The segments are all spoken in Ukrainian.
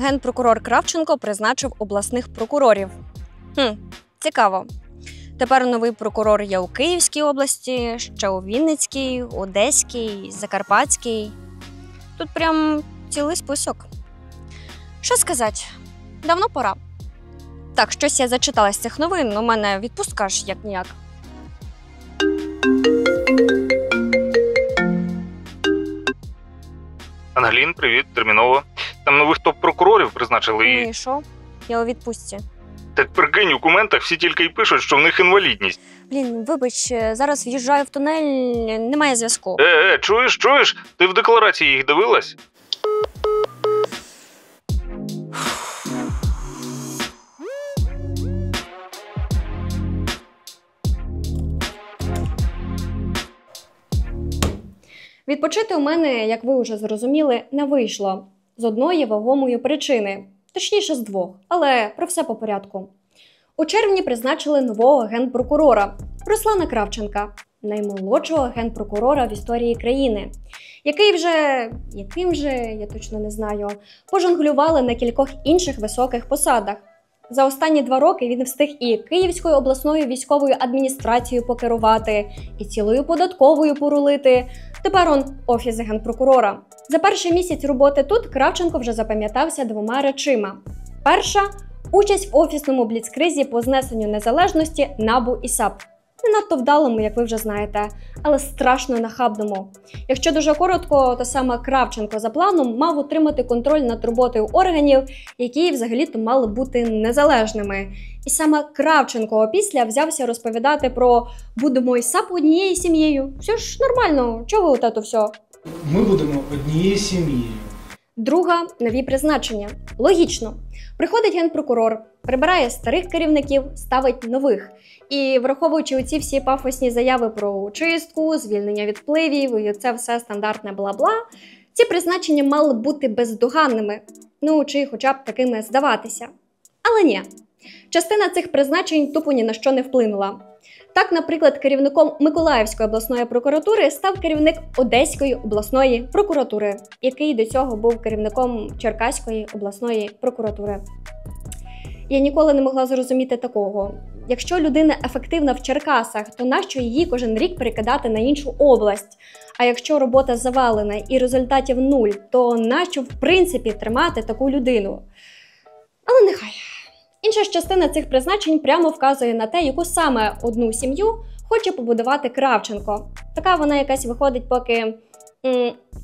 генпрокурор Кравченко призначив обласних прокурорів. Цікаво. Тепер новий прокурор є у Київській області, ще у Вінницькій, Одеській, Закарпатській. Тут прям цілий список. Що сказати? Давно пора. Так, щось я зачитала з цих новин, у мене відпустка ж як-ніяк. Ангелін, привіт, терміново. Там нових топ-прокурорів призначили і... Ну і що? Я у відпустці. Так прикинь, у коментах всі тільки й пишуть, що в них інвалідність. Блін, вибач, зараз в'їжджаю в тунель, немає зв'язку. Чуєш? Ти в декларації їх дивилась? Відпочити у мене, як ви вже зрозуміли, не вийшло. З одної вагомої причини. Точніше, з двох. Але про все по порядку. У червні призначили нового генпрокурора Руслана Кравченка, наймолодшого генпрокурора в історії країни, яким же, я точно не знаю, пожонглювали на кількох інших високих посадах. За останні 2 роки він встиг і Київською обласною військовою адміністрацією покерувати, і цілою податковою порулити. Тепер он офіс генпрокурора. За перший місяць роботи тут Кравченко вже запам'ятався 2 речима. Перша – участь в офісному бліцкризі по знесенню незалежності НАБУ і САП. Не надто вдалому, як ви вже знаєте, але страшно нахабному. Якщо дуже коротко, то саме Кравченко за планом мав утримати контроль над роботою органів, які взагалі-то мали бути незалежними. І саме Кравченко опісля взявся розповідати про «будемо і САП однією сім'єю». Все ж нормально, чого ви от все? Ми будемо однією сім'єю. Друга – нові призначення. Логічно. Приходить генпрокурор, прибирає старих керівників, ставить нових. І враховуючи оці всі пафосні заяви про чистку, звільнення від впливів і це все стандартне бла-бла, ці призначення мали бути бездоганними. Ну, чи хоча б такими здаватися. Але ні. Частина цих призначень тупо ні на що не вплинула. Так, наприклад, керівником Миколаївської обласної прокуратури став керівник Одеської обласної прокуратури, який до цього був керівником Черкаської обласної прокуратури. Я ніколи не могла зрозуміти такого. Якщо людина ефективна в Черкасах, то нащо її кожен рік перекидати на іншу область? А якщо робота завалена і результатів 0, то нащо в принципі тримати таку людину? Але нехай. Інша ж частина цих призначень прямо вказує на те, яку саме одну сім'ю хоче побудувати Кравченко. Така вона якась виходить поки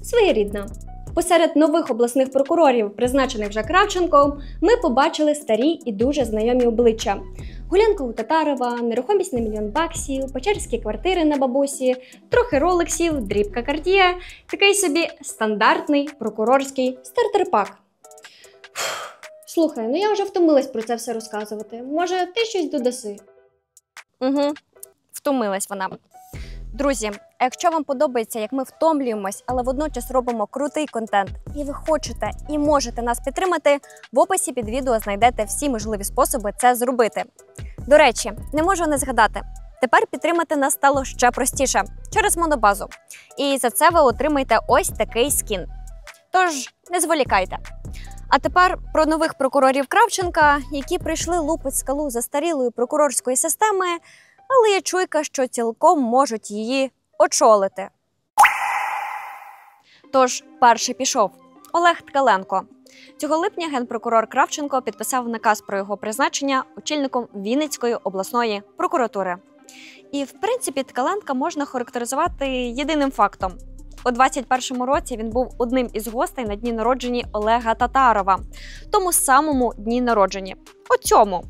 своєрідна. Посеред нових обласних прокурорів, призначених вже Кравченком, ми побачили старі і дуже знайомі обличчя. Гулянка у Татарова, нерухомість на $1 мільйон, печерські квартири на бабусі, трохи ролексів, дрібка Карт'є, такий собі стандартний прокурорський стартер-пак. Слухай, я вже втомилась про це все розказувати. Може, ти щось додаси? Втомилась вона. Друзі, а якщо вам подобається, як ми втомлюємось, але водночас робимо крутий контент, і ви хочете і можете нас підтримати, в описі під відео знайдете всі можливі способи це зробити. До речі, не можу не згадати, тепер підтримати нас стало ще простіше – через Монобазу. І за це ви отримаєте ось такий скін. Тож, не зволікайте. А тепер про нових прокурорів Кравченка, які прийшли лупить скалу застарілої прокурорської системи, але є чуйка, що цілком можуть її очолити. Тож, перший пішов – Олег Ткаленко. Цього липня генпрокурор Кравченко підписав наказ про його призначення очільником Вінницької обласної прокуратури. І, в принципі, Ткаленка можна характеризувати єдиним фактом. У 2021 році він був одним із гостей на дні народження Олега Татарова. Тому самому дні народження. Оцьому.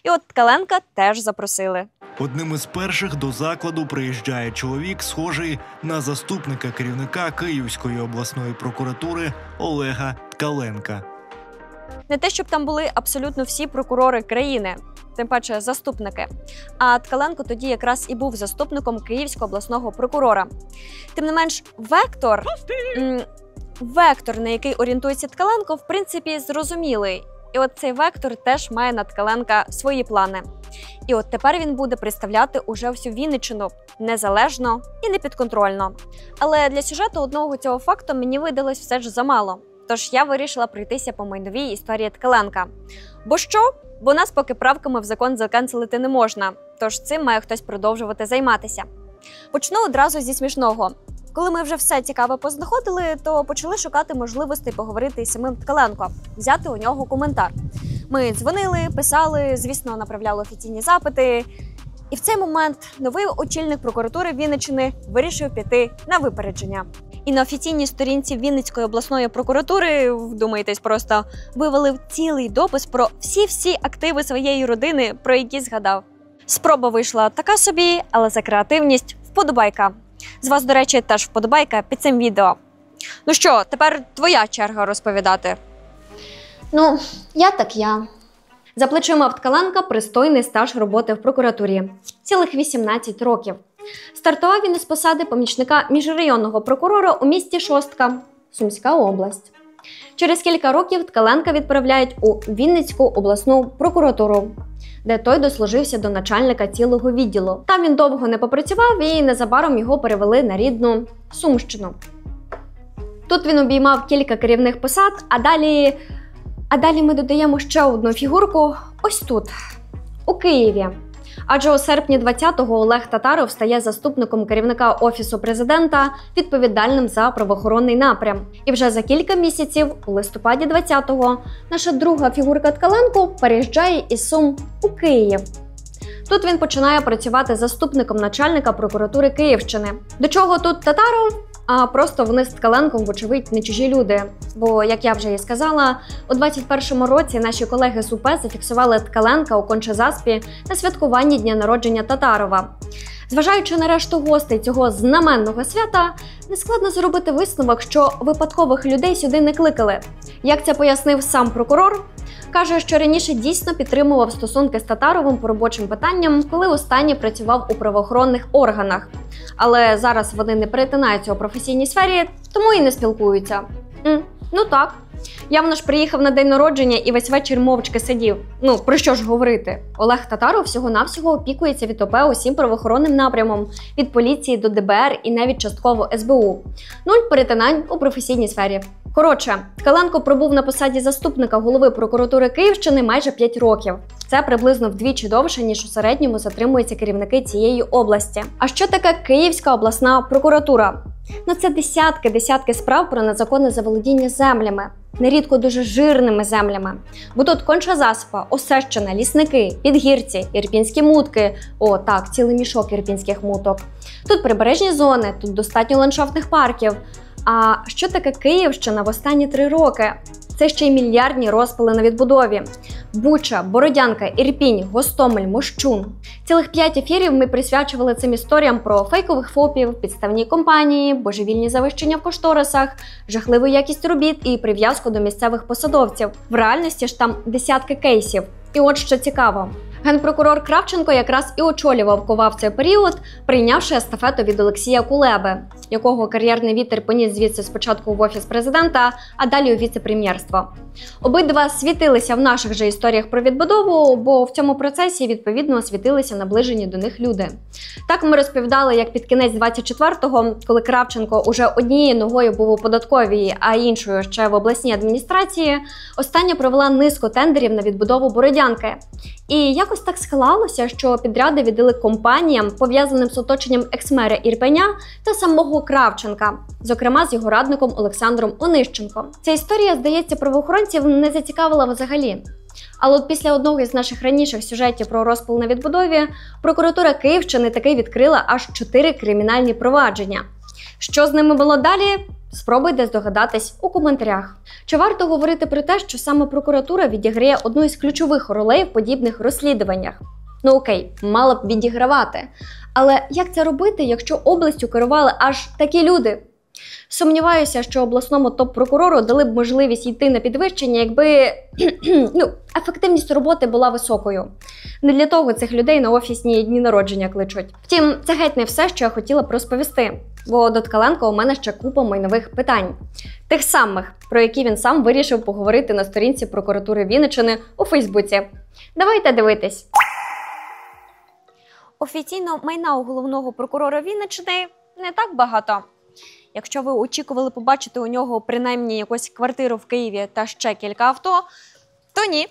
І от Ткаленка теж запросили. Одним із перших до закладу приїжджає чоловік, схожий на заступника керівника Київської обласної прокуратури Олега Ткаленка. Не те, щоб там були абсолютно всі прокурори країни, тим паче заступники. А Ткаленко тоді якраз і був заступником Київського обласного прокурора. Тим не менш, вектор, на який орієнтується Ткаленко, в принципі, зрозумілий. І от цей вектор теж має на Ткаленка свої плани. І от тепер він буде представляти уже всю Вінниччину незалежно і непідконтрольно. Але для сюжету одного цього факту мені видалось все ж замало. Тож я вирішила пройтися по майновій історії Ткаленка. Бо що? Бо нас поки правками в закон закенселити не можна. Тож цим має хтось продовжувати займатися. Почну одразу зі смішного. Коли ми вже все цікаве познаходили, то почали шукати можливостей поговорити із самим Ткаленко, взяти у нього коментар. Ми дзвонили, писали, звісно, направляли офіційні запити. І в цей момент новий очільник прокуратури Вінниччини вирішив піти на випередження. І на офіційній сторінці Вінницької обласної прокуратури, вдумайтесь просто, вивалив цілий допис про всі активи своєї родини, про які згадав. Спроба вийшла така собі, але за креативність вподобайка. З вас, до речі, теж вподобайка під цим відео. Ну що, тепер твоя черга розповідати. Ну, я. За плечима в Ткаленка пристойний стаж роботи в прокуратурі. Цілих 18 років. Стартував він із посади помічника міжрайонного прокурора у місті Шостка, Сумська область. Через кілька років Ткаленка відправляють у Вінницьку обласну прокуратуру, де той дослужився до начальника цілого відділу. Там він довго не попрацював і незабаром його перевели на рідну Сумщину. Тут він обіймав кілька керівних посад, а далі ми додаємо ще одну фігурку ось тут, у Києві. Адже у серпні 20-го Олег Татаров стає заступником керівника Офісу Президента, відповідальним за правоохоронний напрям. І вже за кілька місяців, у листопаді 20-го, наша друга фігурка Ткаленко переїжджає із Сум у Київ. Тут він починає працювати заступником начальника прокуратури Київщини. До чого тут Татаров? А просто вони з Ткаленком, вочевидь, не чужі люди. Бо, як я вже і сказала, у 21-му році наші колеги з УП зафіксували Ткаленка у Конча-Заспі на святкуванні дня народження Татарова. Зважаючи на решту гостей цього знаменного свята, нескладно зробити висновок, що випадкових людей сюди не кликали. Як це пояснив сам прокурор, каже, що раніше дійсно підтримував стосунки з Татаровим по робочим питанням, коли останній працював у правоохоронних органах. Але зараз вони не перетинаються у професійній сфері, тому і не спілкуються. Ну так. Явно ж приїхав на день народження і весь вечір мовчки сидів. Ну, про що ж говорити? Олег Татаров всього-навсього опікується від ОП усім правоохоронним напрямом, від поліції до ДБР і навіть частково СБУ. Нуль перетинань у професійній сфері. Коротше, Ткаленко пробув на посаді заступника голови прокуратури Київщини майже 5 років. Це приблизно вдвічі довше, ніж у середньому затримуються керівники цієї області. А що таке Київська обласна прокуратура? Ну це десятки справ про незаконне заволодіння землями. Нерідко дуже жирними землями. Бо тут Конча-Заспа, Осещина, Лісники, Підгірці, Ірпінські мутки. О, так, цілий мішок ірпінських муток. Тут прибережні зони, тут достатньо ландшафтних парків. А що таке Київщина в останні 3 роки? Це ще й мільярдні розпили на відбудові. Буча, Бородянка, Ірпінь, Гостомель, Мощун. Цілих 5 ефірів ми присвячували цим історіям про фейкових ФОПів, підставні компанії, божевільні завищення в кошторисах, жахливу якість робіт і прив'язку до місцевих посадовців. В реальності ж там десятки кейсів. І от що цікаво. Генпрокурор Кравченко якраз і очолював КОВА в цей період, прийнявши естафету від Олексія Кулеби, якого кар'єрний вітер поніс звідси спочатку в Офіс Президента, а далі у віце-прем'єрство. Обидва світилися в наших же історіях про відбудову, бо в цьому процесі, відповідно, світилися наближені до них люди. Так ми розповідали, як під кінець 24-го, коли Кравченко уже однією ногою був у податковій, а іншою ще в обласній адміністрації, остання провела низку тендерів на відбудову Бородянки. І якось так склалося, що підряди віддали компаніям, пов'язаним з оточенням екс-мера Ірпеня та самого Кравченка, зокрема з його радником Олександром Онищенком. Ця історія, здається, правоохоронців не зацікавила взагалі. Але от після одного із наших раніших сюжетів про розпил на відбудові, прокуратура Київщини таки відкрила аж 4 кримінальні провадження. Що з ними було далі? Спробуйте здогадатись у коментарях. Чи варто говорити про те, що саме прокуратура відіграє одну із ключових ролей в подібних розслідуваннях? Ну окей, мала б відігравати. Але як це робити, якщо областю керували аж такі люди? Сумніваюся, що обласному топ-прокурору дали б можливість йти на підвищення, якби ефективність роботи була високою. Не для того цих людей на офісні дні народження кличуть. Втім, це геть не все, що я хотіла б розповісти, бо до Ткаленка у мене ще купа майнових питань. Тих самих, про які він сам вирішив поговорити на сторінці прокуратури Вінниччини у Фейсбуці. Давайте дивитись. Офіційно майна у головного прокурора Вінниччини не так багато. Якщо ви очікували побачити у нього принаймні якусь квартиру в Києві та ще кілька авто, то ні.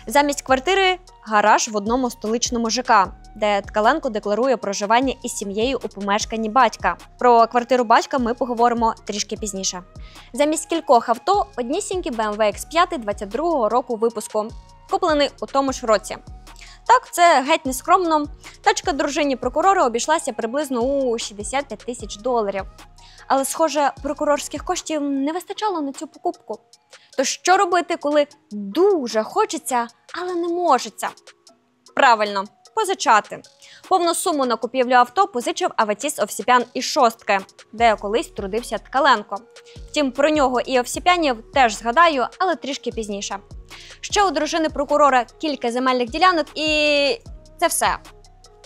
Замість квартири – гараж в одному столичному ЖК, де Ткаленко декларує проживання із сім'єю у помешканні батька. Про квартиру батька ми поговоримо трішки пізніше. Замість кількох авто – однісінький BMW X5 22-го року випуску, куплений у тому ж році. Так, це геть нескромно. Тачка дружині прокурора обійшлася приблизно у $65 тисяч. Але, схоже, прокурорських коштів не вистачало на цю покупку. То що робити, коли дуже хочеться, але не можеться? Правильно, позичати. Повну суму на купівлю авто позичив Аватіс Овсіпян із Шостки, де колись трудився Ткаленко. Втім, про нього і Овсіпянів теж згадаю, але трішки пізніше. Ще у дружини прокурора кілька земельних ділянок і це все.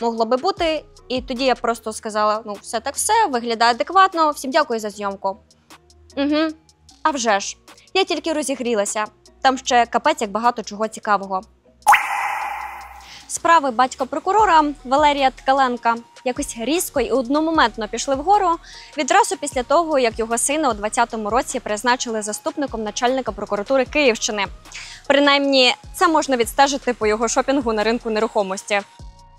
Могло би бути, і тоді я просто сказала, все так все, виглядає адекватно, всім дякую за зйомку. А вже ж, я тільки розігрілася, там ще капець як багато чого цікавого. Справи батька прокурора Валерія Ткаленка якось різко і одномоментно пішли вгору відразу після того, як його сина у 2020 році призначили заступником начальника прокуратури Київщини. Принаймні, це можна відстежити по його шопінгу на ринку нерухомості.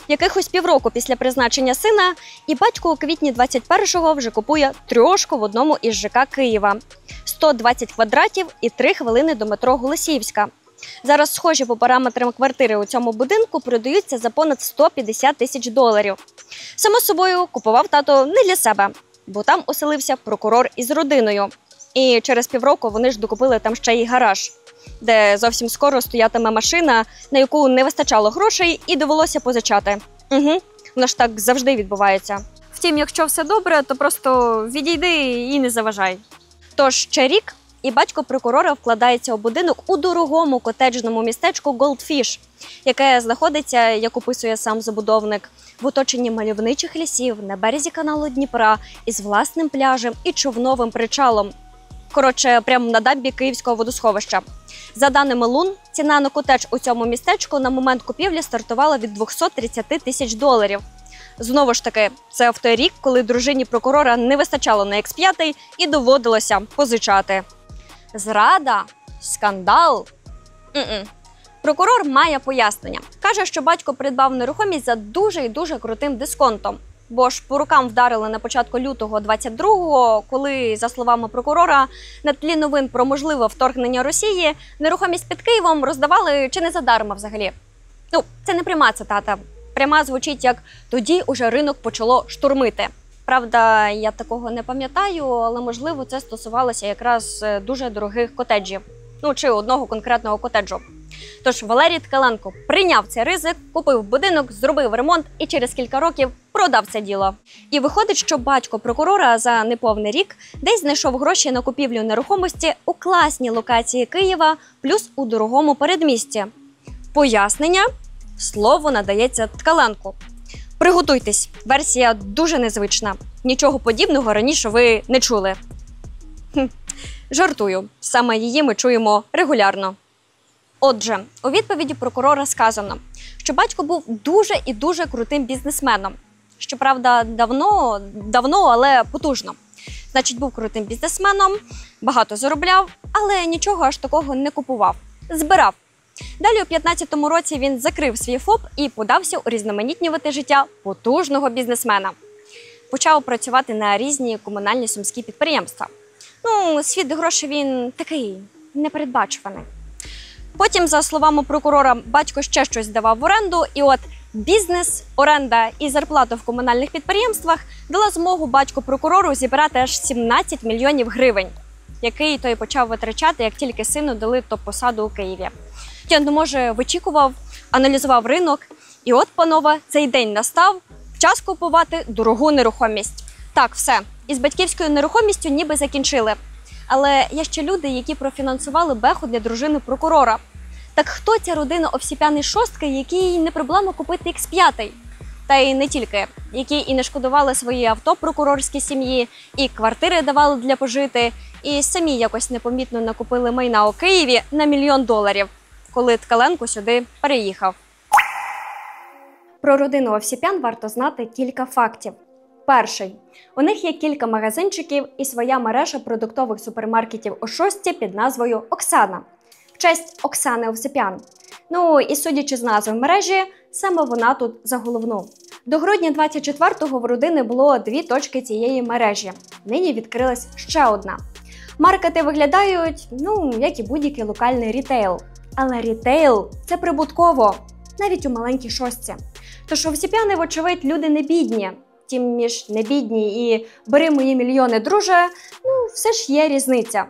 Якихось півроку після призначення сина, і батько у квітні 21-го вже купує трьошку в одному із ЖК Києва. 120 квадратів і 3 хвилини до метро Голосіївська. Зараз схожі по параметрам квартири у цьому будинку продаються за понад $150 тисяч. Само собою, купував тато не для себе, бо там оселився прокурор із родиною. І через півроку вони ж докупили там ще й гараж, де зовсім скоро стоятиме машина, на яку не вистачало грошей і довелося позичати. Воно ж так завжди відбувається. Втім, якщо все добре, то просто відійди і не заважай. Тож ще рік, і батько прокурора вкладається у будинок у дорогому котеджному містечку Goldfish, яке знаходиться, як описує сам забудовник, в оточенні мальовничих лісів на березі каналу Дніпра із власним пляжем і човновим причалом. Коротше, прямо на дамбі Київського водосховища. За даними Лун, ціна на котедж у цьому містечку на момент купівлі стартувала від $230 тисяч. Знову ж таки, це в той рік, коли дружині прокурора не вистачало на X5 і доводилося позичати. Зрада? Скандал? Прокурор має пояснення. Каже, що батько придбав нерухомість за дуже і дуже крутим дисконтом. Бо ж по рукам вдарили на початку лютого 22-го, коли, за словами прокурора, на тлі новин про можливе вторгнення Росії, нерухомість під Києвом роздавали чи не задарма взагалі. Це не пряма цитата. Пряма звучить як «тоді уже ринок почало штурмити». Правда, я такого не пам'ятаю, але, можливо, це стосувалося якраз дуже дорогих котеджів. Чи одного конкретного котеджу. Тож Валерій Ткаленко прийняв цей ризик, купив будинок, зробив ремонт і через кілька років продав це діло. І виходить, що батько прокурора за неповний рік десь знайшов гроші на купівлю нерухомості у класній локації Києва, плюс у дорогому передмісті. Пояснення? Слово надається Ткаленку. Приготуйтесь, версія дуже незвична. Нічого подібного раніше ви не чули. Жартую, саме її ми чуємо регулярно. Отже, у відповіді прокурора сказано, що батько був дуже і дуже крутим бізнесменом. Щоправда, давно, але потужно. Значить, був крутим бізнесменом, багато заробляв, але нічого аж такого не купував. Збирав. Далі у 2015 році він закрив свій ФОП і подався урізноманітнювати життя потужного бізнесмена. Почав працювати на різні комунальні сумські підприємства. Світ грошей він такий непередбачуваний. Потім, за словами прокурора, батько ще щось давав в оренду, і от бізнес, оренда і зарплата в комунальних підприємствах дала змогу батьку-прокурору зібрати аж 17 мільйонів гривень, який той почав витрачати, як тільки сину дали топ-посаду у Києві. Може, вичікував, аналізував ринок, і от, панове, цей день настав, час купувати дорогу нерухомість. Так, все. Із батьківською нерухомістю ніби закінчили. Але є ще люди, які профінансували беху для дружини прокурора. Так хто ця родина Овсіпян із шостки, якій не проблема купити X5? Та й не тільки, які і не шкодували свої авто прокурорській сім'ї, і квартири давали для пожити, і самі якось непомітно накупили майна у Києві на $1 мільйон, коли Ткаленко сюди переїхав. Про родину Овсіпян варто знати кілька фактів. Перший. У них є кілька магазинчиків і своя мережа продуктових супермаркетів у Шостці під назвою «Оксана» в честь Оксани Овсіпян. Ну і судячи з назви мережі, саме вона тут за головну. До грудня 24-го в родини було 2 точки цієї мережі. Нині відкрилась ще одна. Маркети виглядають, як і будь-який локальний рітейл. Але рітейл – це прибутково, навіть у маленькій Шостці. Тож Овсіпяни, вочевидь, люди не бідні. Тим між не бідні і «бери мої мільйони, друже», все ж є різниця.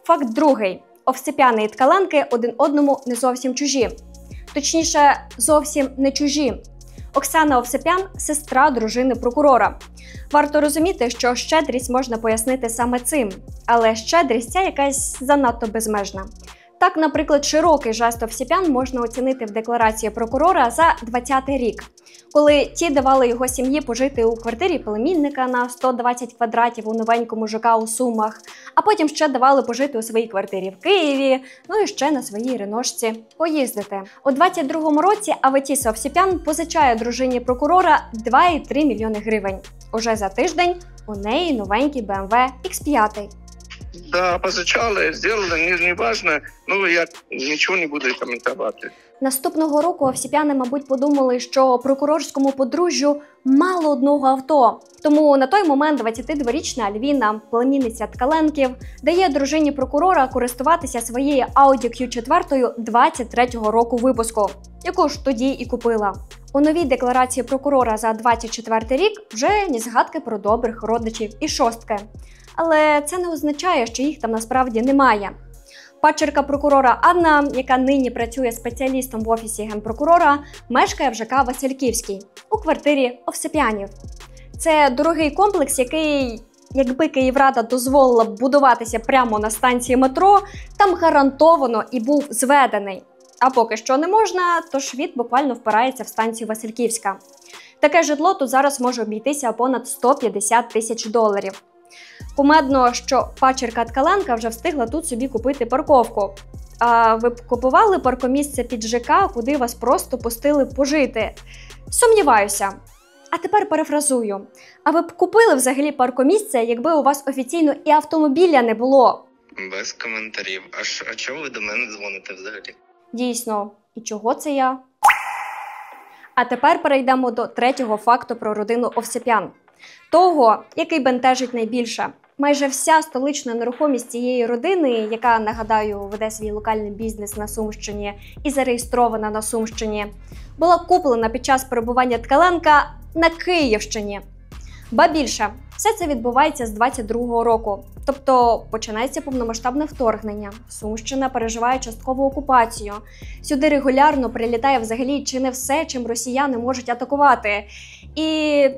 Факт другий. Овсіпяни і Ткаленки один одному не зовсім чужі. Точніше, зовсім не чужі. Оксана Овсіпян – сестра дружини прокурора. Варто розуміти, що щедрість можна пояснити саме цим. Але щедрість ця якась занадто безмежна. Так, наприклад, широкий жест Овсіпян можна оцінити в декларації прокурора за 20-й рік, коли ті давали його сім'ї пожити у квартирі племінника на 120 квадратів у новенькому ЖК у Сумах, а потім ще давали пожити у своїй квартирі в Києві, і ще на своїй реношці поїздити. У 22-му році Аветіса Овсіпян позичає дружині прокурора 2,3 мільйони гривень. Уже за тиждень у неї новенький BMW X5. Да, позичали, зробили, не важно, я нічого не буду коментувати. Наступного року Овсіпяни, мабуть, подумали, що прокурорському подружжю мало одного авто. Тому на той момент 22-річна Альвіна, племінниця Ткаленків, дає дружині прокурора користуватися своєю Audi Q4 23-го року випуску, яку ж тоді і купила. У новій декларації прокурора за 24-й рік вже ні згадки про добрих родичів і шостки. Але це не означає, що їх там насправді немає. Падчерка прокурора Анна, яка нині працює спеціалістом в офісі генпрокурора, мешкає в ЖК Васильківський, у квартирі Овсіпянів. Це дорогий комплекс, який, якби Київрада дозволила б будуватися прямо на станції метро, там гарантовано і був зведений. А поки що не можна, тож він буквально впирається в станцію Васильківська. Таке житло тут зараз може обійтися понад $150 тисяч. Кумедно, що падчерка Ткаленка вже встигла тут собі купити парковку. А ви б купували паркомісце під ЖК, куди вас просто пустили пожити? Сумніваюся. А тепер перефразую. А ви б купили взагалі паркомісце, якби у вас офіційно і автомобіля не було? Без коментарів. А чого ви до мене дзвоните взагалі? Дійсно. І чого це я? А тепер перейдемо до третього факту про родину Овсіпян. Того, який бентежить найбільше. Майже вся столична нерухомість цієї родини, яка, нагадаю, веде свій локальний бізнес на Сумщині і зареєстрована на Сумщині, була куплена під час перебування Ткаленка на Київщині. Ба більше, все це відбувається з 22-го року. Тобто починається повномасштабне вторгнення. Сумщина переживає часткову окупацію. Сюди регулярно прилітає взагалі чи не все, чим росіяни можуть атакувати. І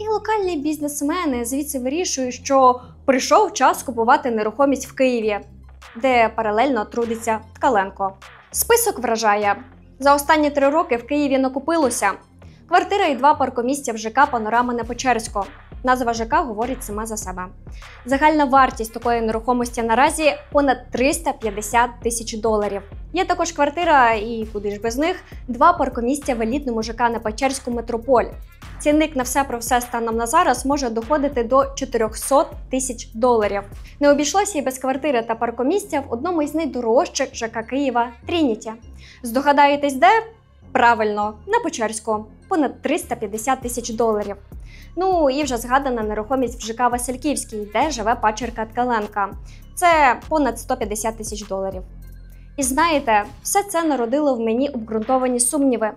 локальні бізнесмени звідси вирішують, що прийшов час купувати нерухомість в Києві, де паралельно трудиться Ткаленко. Список вражає. За останні 3 роки в Києві накупилося квартира і 2 паркомісця в ЖК «Панорама» на Печерську. Назва ЖК говорить сама за себе. Загальна вартість такої нерухомості наразі понад $350 тисяч. Є також квартира, і куди ж без них, 2 паркомісця в елітному ЖК на Печерську «Метрополь». Цінник на все про все станом на зараз може доходити до $400 тисяч. Не обійшлося і без квартири та паркомісця в одному із найдорожчих ЖК Києва – Трініті. Здогадаєтесь де? Правильно, на Печерську. Понад $350 тисяч. І вже згадана нерухомість в ЖК Васильківський, де живе падчерка Ткаленка. Це понад $150 тисяч. І знаєте, все це народило в мені обґрунтовані сумніви.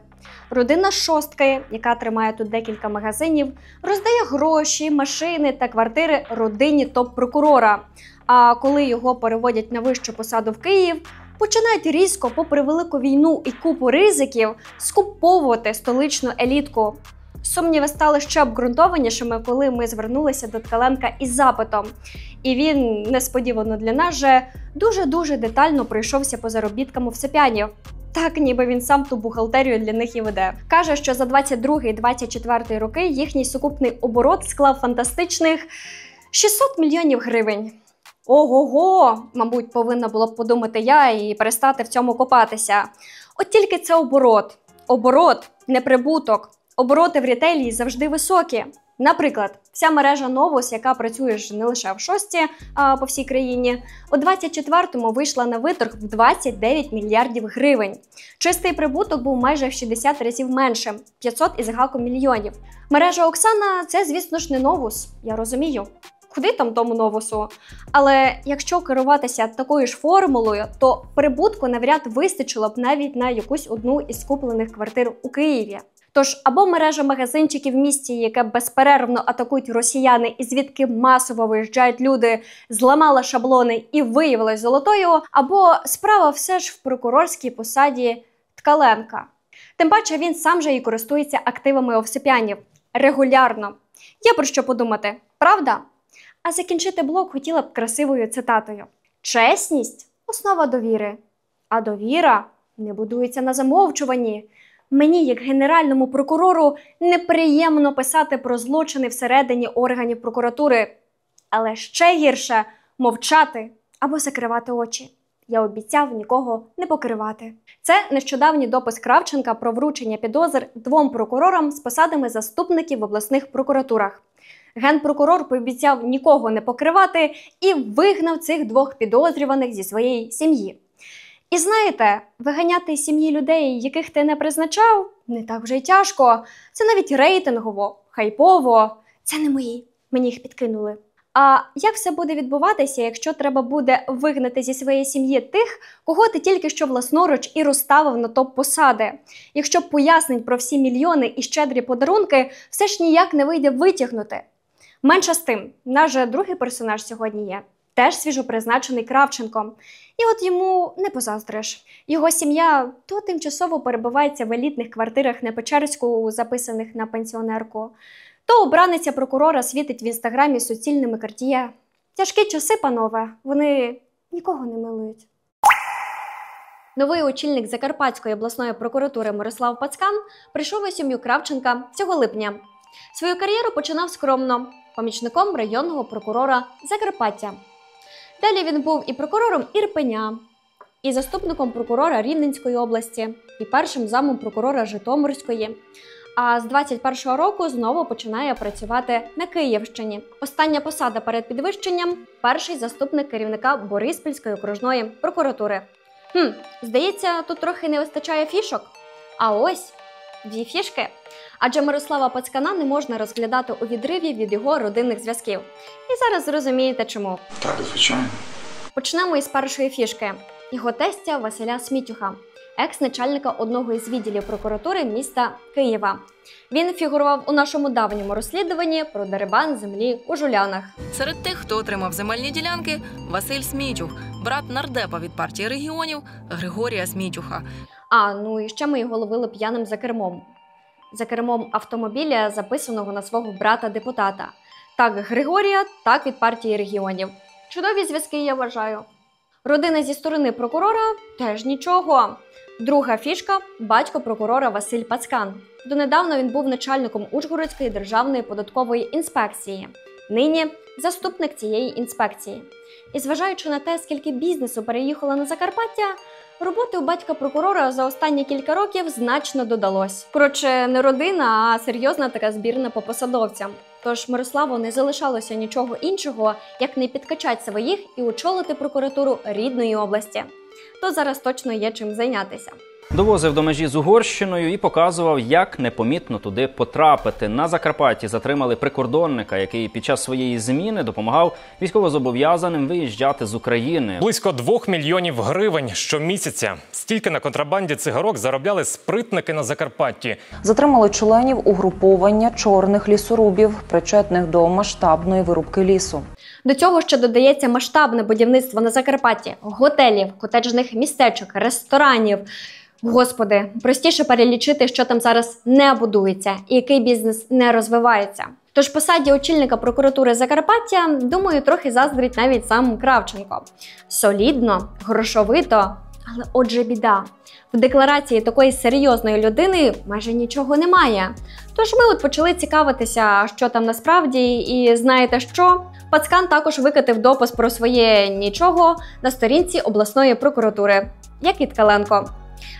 Родина шостки, яка тримає тут декілька магазинів, роздає гроші, машини та квартири родині топ-прокурора. А коли його переводять на вищу посаду в Київ, починають різко, попри велику війну і купу ризиків, скуповувати столичну елітку. Сумніви стали ще обґрунтованішими, коли ми звернулися до Ткаленка із запитом. І він, несподівано для нас же, дуже-дуже детально пройшовся по заробіткам овсеп'янів. Так, ніби він сам ту бухгалтерію для них і веде. Каже, що за 22-24 роки їхній сукупний оборот склав фантастичних 600 мільйонів гривень. Ого-го, мабуть, повинна була б подумати я і перестати в цьому копатися. От тільки це оборот. Оборот, не прибуток. Обороти в рітейлі завжди високі. Наприклад, вся мережа Novus, яка працює ж не лише в Шості, а по всій країні, у 24-му вийшла на виторг в 29 мільярдів гривень. Чистий прибуток був майже в 60 разів меншим – 500 із гаком мільйонів. Мережа Оксана – це, звісно ж, не Novus, я розумію. Куди там тому Новусу? Але якщо керуватися такою ж формулою, то прибутку навряд вистачило б навіть на якусь одну із куплених квартир у Києві. Тож або мережа магазинчиків в місті, яке безперервно атакують росіяни і звідки масово виїжджають люди, зламала шаблони і виявилась золотою, або справа все ж в прокурорській посаді Ткаленка. Тим паче він сам же і користується активами овсеп'янів. Регулярно. Є про що подумати, правда? А закінчити блог хотіла б красивою цитатою. Чесність – основа довіри. А довіра не будується на замовчуванні. Мені, як генеральному прокурору, неприємно писати про злочини всередині органів прокуратури. Але ще гірше – мовчати або закривати очі. Я обіцяв нікого не покривати. Це нещодавній допис Кравченка про вручення підозр 2 прокурорам з посадами заступників в обласних прокуратурах. Генпрокурор пообіцяв нікого не покривати і вигнав цих 2 підозрюваних зі своєї сім'ї. І знаєте, виганяти з сім'ї людей, яких ти не призначав, не так вже й тяжко. Це навіть рейтингово, хайпово. Це не мої, мені їх підкинули. А як все буде відбуватися, якщо треба буде вигнати зі своєї сім'ї тих, кого ти тільки що власноруч і розставив на топ-посади? Якщо пояснень про всі мільйони і щедрі подарунки все ж ніяк не вийде витягнути? Менше з тим, наш же другий персонаж сьогодні є. Теж свіжопризначений Кравченком. І от йому не позаздриш. Його сім'я то тимчасово перебувається в елітних квартирах на Печерську, записаних на пенсіонерку, то обраниця прокурора світить в інстаграмі суцільними карт'є. Тяжкі часи, панове, вони нікого не милують. Новий очільник Закарпатської обласної прокуратури Мирослав Пацкан прийшов у сім'ю Кравченка цього липня. Свою кар'єру починав скромно – помічником районного прокурора Закарпаття. Далі він був і прокурором Ірпеня, і заступником прокурора Рівненської області, і першим замом прокурора Житомирської. А з 21-го року знову починає працювати на Київщині. Остання посада перед підвищенням – перший заступник керівника Бориспільської окружної прокуратури. Здається, тут трохи не вистачає фішок. А ось 2 фішки. Адже Мирослава Пацкана не можна розглядати у відриві від його родинних зв'язків. І зараз зрозумієте чому. Так, звичайно. Почнемо із першої фішки. Його тестя Василя Смітюха, екс-начальника одного із відділів прокуратури міста Києва. Він фігурував у нашому давньому розслідуванні про дерибан землі у Жулянах. Серед тих, хто отримав земельні ділянки, Василь Смітюх, брат нардепа від партії регіонів Григорія Смітюха. Ну і ще ми його ловили п'яним за кермом. За кермом автомобіля, записаного на свого брата-депутата. Так Григорія, так від партії регіонів. Чудові зв'язки, я вважаю. Родина зі сторони прокурора – теж нічого. Друга фішка – батько прокурора Василь Пацкан. Донедавна він був начальником Ужгородської державної податкової інспекції. Нині – заступник цієї інспекції. І зважаючи на те, скільки бізнесу переїхало на Закарпаття, роботи у батька прокурора за останні кілька років значно додалось. Коротше, не родина, а серйозна така збірна по посадовцям. Тож Мирославу не залишалося нічого іншого, як не підкачати своїх і очолити прокуратуру рідної області. То зараз точно є чим зайнятися. Довозив до межі з Угорщиною і показував, як непомітно туди потрапити. На Закарпатті затримали прикордонника, який під час своєї зміни допомагав військовозобов'язаним виїжджати з України. Близько 2 мільйонів гривень щомісяця. Стільки на контрабанді цигарок заробляли спритники на Закарпатті. Затримали членів угруповання чорних лісорубів, причетних до масштабної вирубки лісу. До цього ще додається масштабне будівництво на Закарпатті готелів, котеджних містечок, ресторанів. Господи, простіше перелічити, що там зараз не будується і який бізнес не розвивається. Тож посаді очільника прокуратури Закарпаття, думаю, трохи заздрить навіть сам Кравченко. Солідно, грошовито, але отже біда. В декларації такої серйозної людини майже нічого немає. Тож ми от почали цікавитися, що там насправді, і знаєте що? Пацкан також викатив допис про своє нічого на сторінці обласної прокуратури, як і Ткаленко.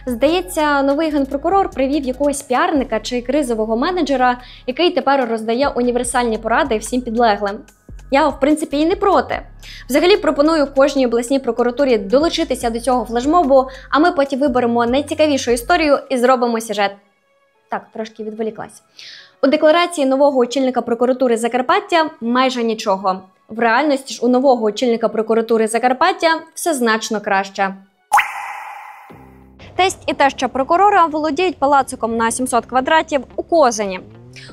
Здається, новий генпрокурор привів якогось піарника чи кризового менеджера, який тепер роздає універсальні поради всім підлеглим. Я, в принципі, і не проти. Взагалі, пропоную кожній обласній прокуратурі долучитися до цього флешмобу, а ми потім виберемо найцікавішу історію і зробимо сюжет. Так, трошки відволіклась. У декларації нового очільника прокуратури Закарпаття майже нічого. В реальності ж у нового очільника прокуратури Закарпаття все значно краще. Тесть і теща прокурора володіють палациком на 700 квадратів у Козині.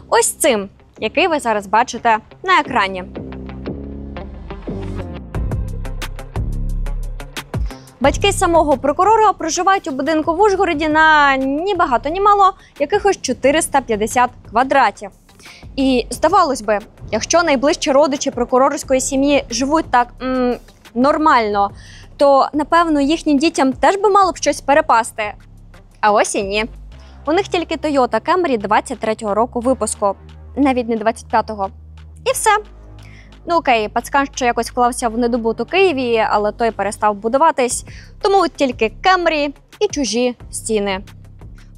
Ось цим, який ви зараз бачите на екрані. Батьки самого прокурора проживають у будинку в Ужгороді на ні багато, ні мало, якихось 450 квадратів. І здавалось би, якщо найближчі родичі прокурорської сім'ї живуть так нормально, то, напевно, їхнім дітям теж би мало б щось перепасти. А ось і ні. У них тільки Toyota Camry 23-го року випуску, навіть не 25-го. І все. Ну окей, пацкан ще якось вклався в недобут у Києві, але той перестав будуватись, тому тільки Camry і чужі стіни.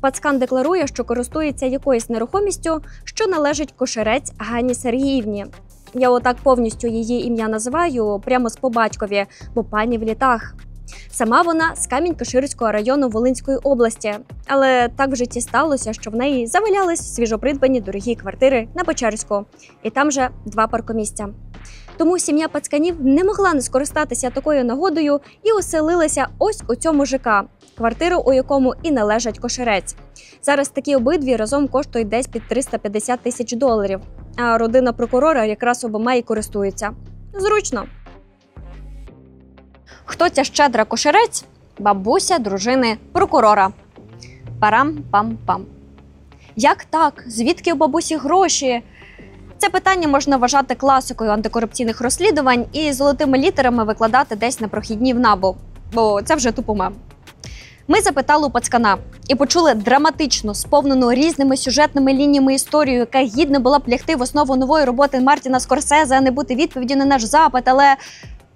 Пацкан декларує, що користується якоюсь нерухомістю, що належить Кошерець Ганні Сергіївні. Я отак повністю її ім'я називаю, прямо з по батькові, бо пані в літах. Сама вона з Камінь-Каширського району Волинської області, але так в житті сталося, що в неї завалялись свіжопридбані дорогі квартири на Печерську, і там же 2 паркомісця. Тому сім'я пацканів не могла не скористатися такою нагодою і оселилася ось у цьому ЖК, квартиру у якому і належать Кошерець. Зараз такі обидві разом коштують десь під 350 тисяч доларів, а родина прокурора якраз обома і користується. Зручно. Хто ця щедра Кошерець? Бабуся дружини прокурора. Парам-пам-пам. Як так? Звідки у бабусі гроші? Це питання можна вважати класикою антикорупційних розслідувань і золотими літерами викладати десь на прохідні в НАБУ, бо це вже тупо мем. Ми запитали у пацкана і почули драматичну, сповнену різними сюжетними лініями історію, яка гідно була б лягти в основу нової роботи Мартіна Скорсезе, а не бути відповіді на наш запит, але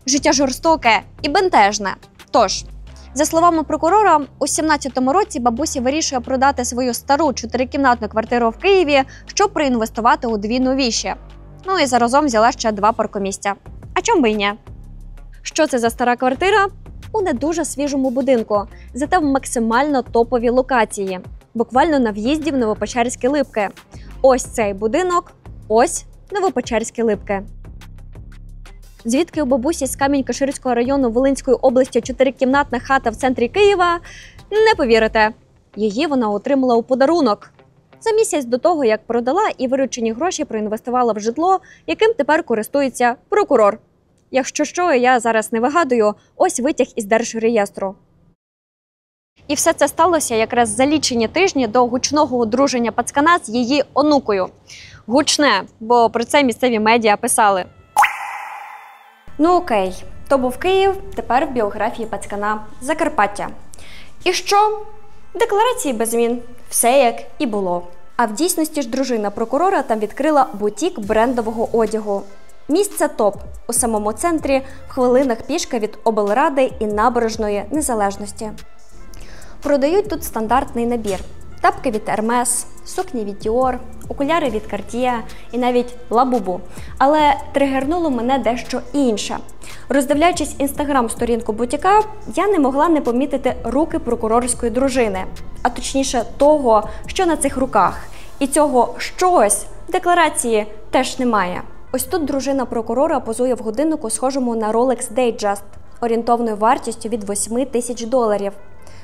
життя жорстоке і бентежне. Тож, за словами прокурора, у 17-му році бабуся вирішує продати свою стару 4-кімнатну квартиру в Києві, щоб проінвестувати у 2 новіші. Ну і заразом взяла ще 2 паркомісця. А чому би й ні? Що це за стара квартира? У не дуже свіжому будинку, зате в максимально топовій локації. Буквально на в'їзді в Новопечерські Липки. Ось цей будинок, ось Новопечерські Липки. Звідки у бабусі з Камінь-Каширського району Волинської області 4-кімнатна хата в центрі Києва? Не повірите. Її вона отримала у подарунок. За місяць до того, як продала і виручені гроші проінвестувала в житло, яким тепер користується прокурор. Якщо що, я зараз не вигадую, ось витяг із Держреєстру. І все це сталося якраз за лічені тижні до гучного одруження пацкана з її онукою. Гучне, бо про це місцеві медіа писали. Ну окей, то був Київ, тепер в біографії пацкана Закарпаття. І що? Декларації без змін. Все як і було. А в дійсності ж дружина прокурора там відкрила бутік брендового одягу. Місце топ у самому центрі, в хвилинах пішки від облради і набережної Незалежності. Продають тут стандартний набір. Тапки від Hermes, сукні від Dior, окуляри від Cartier і навіть лабубу. Але тригернуло мене дещо інше. Роздивляючись інстаграм-сторінку бутіка, я не могла не помітити руки прокурорської дружини. А точніше того, що на цих руках. І цього «щось» в декларації теж немає. Ось тут дружина прокурора позує в годиннику, схожому на Rolex Datejust, орієнтовною вартістю від 8 тисяч доларів.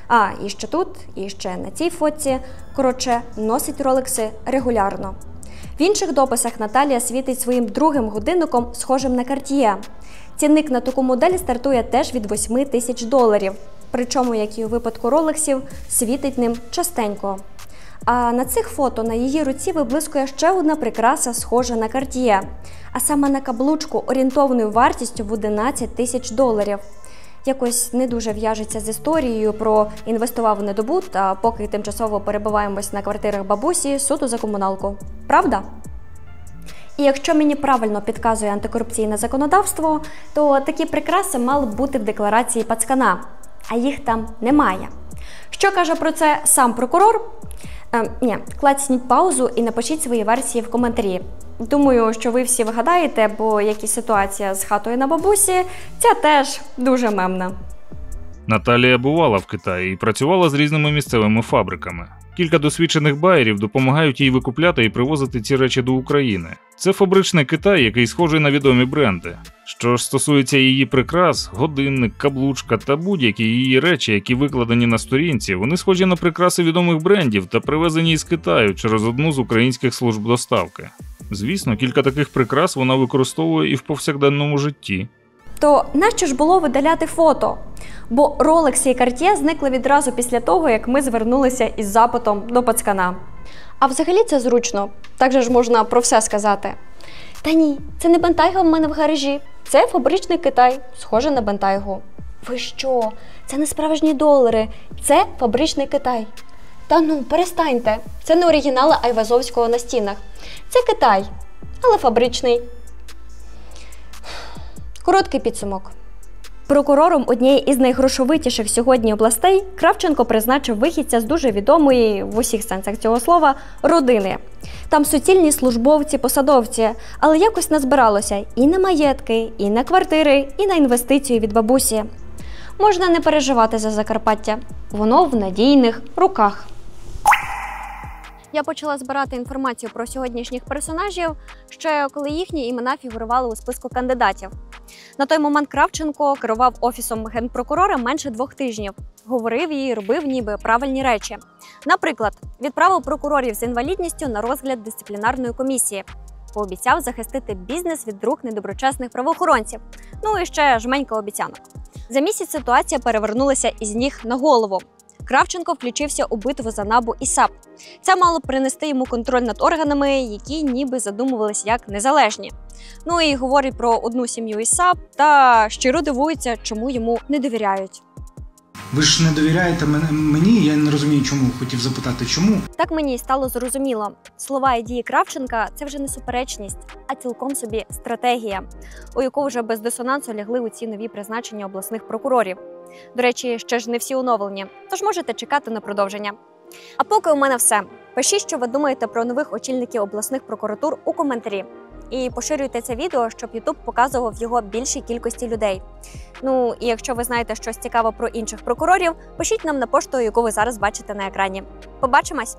А, і ще тут, і ще на цій фотці, коротше, носить роликси регулярно. В інших дописах Наталія світить своїм другим годинником, схожим на Cartier. Цінник на таку модель стартує теж від 8 тисяч доларів. Причому, як і у випадку ролексів, світить ним частенько. А на цих фото на її руці виблискує ще одна прикраса, схожа на Cartier, а саме на каблучку орієнтовною вартістю в $11 тисяч. Якось не дуже в'яжеться з історією про інвестував у недобут, а поки тимчасово перебуваємось на квартирах бабусі, суду за комуналку. Правда? І якщо мені правильно підказує антикорупційне законодавство, то такі прикраси мали б бути в декларації пацкана, а їх там немає. Що каже про це сам прокурор? Клацніть паузу і напишіть свої версії в коментарі. Думаю, що ви всі вгадаєте, бо як і ситуація з хатою на бабусі, ця теж дуже мемна. Наталія бувала в Китаї і працювала з різними місцевими фабриками. Кілька досвідчених байерів допомагають їй викупляти і привозити ці речі до України. Це фабричний Китай, який схожий на відомі бренди. Що ж стосується її прикрас, годинник, каблучка та будь-які її речі, які викладені на сторінці, вони схожі на прикраси відомих брендів та привезені із Китаю через одну з українських служб доставки. Звісно, кілька таких прикрас вона використовує і в повсякденному житті. То нащо ж було видаляти фото? Бо Rolex і Cartier зникли відразу після того, як ми звернулися із запитом до пацкана. А взагалі це зручно. Так же ж можна про все сказати. Та ні, це не Бентайга в мене в гаражі. Це фабричний Китай, схоже на Бентайгу. Ви що? Це не справжні долари. Це фабричний Китай. Та ну, перестаньте. Це не оригінали Айвазовського на стінах. Це Китай, але фабричний. Короткий підсумок. Прокурором однієї із найгрошовитіших сьогодні областей Кравченко призначив вихідця з дуже відомої, в усіх сенсах цього слова, родини. Там суцільні службовці, посадовці, але якось назбиралося і на маєтки, і на квартири, і на інвестиції від бабусі. Можна не переживати за Закарпаття. Воно в надійних руках. Я почала збирати інформацію про сьогоднішніх персонажів, ще коли їхні імена фігурували у списку кандидатів. На той момент Кравченко керував офісом генпрокурора менше 2 тижнів. Говорив і робив ніби правильні речі. Наприклад, відправив прокурорів з інвалідністю на розгляд дисциплінарної комісії. Пообіцяв захистити бізнес від рук недоброчесних правоохоронців. Ну і ще жменька обіцянок. За місяць ситуація перевернулася із ніг на голову. Кравченко включився у битву за НАБУ і САП. Це мало принести йому контроль над органами, які ніби задумувались як незалежні. Ну і говорить про одну сім'ю із САП та щиро дивується, чому йому не довіряють. Ви ж не довіряєте мені, я не розумію чому, хотів запитати чому. Так мені й стало зрозуміло. Слова і дії Кравченка – це вже не суперечність, а цілком собі стратегія, у яку вже без дисонансу лягли у ці нові призначення обласних прокурорів. До речі, ще ж не всі оновлені, тож можете чекати на продовження. А поки у мене все. Пишіть, що ви думаєте про нових очільників обласних прокуратур у коментарі. І поширюйте це відео, щоб YouTube показував його більшій кількості людей. Ну, і якщо ви знаєте щось цікаве про інших прокурорів, пишіть нам на пошту, яку ви зараз бачите на екрані. Побачимось!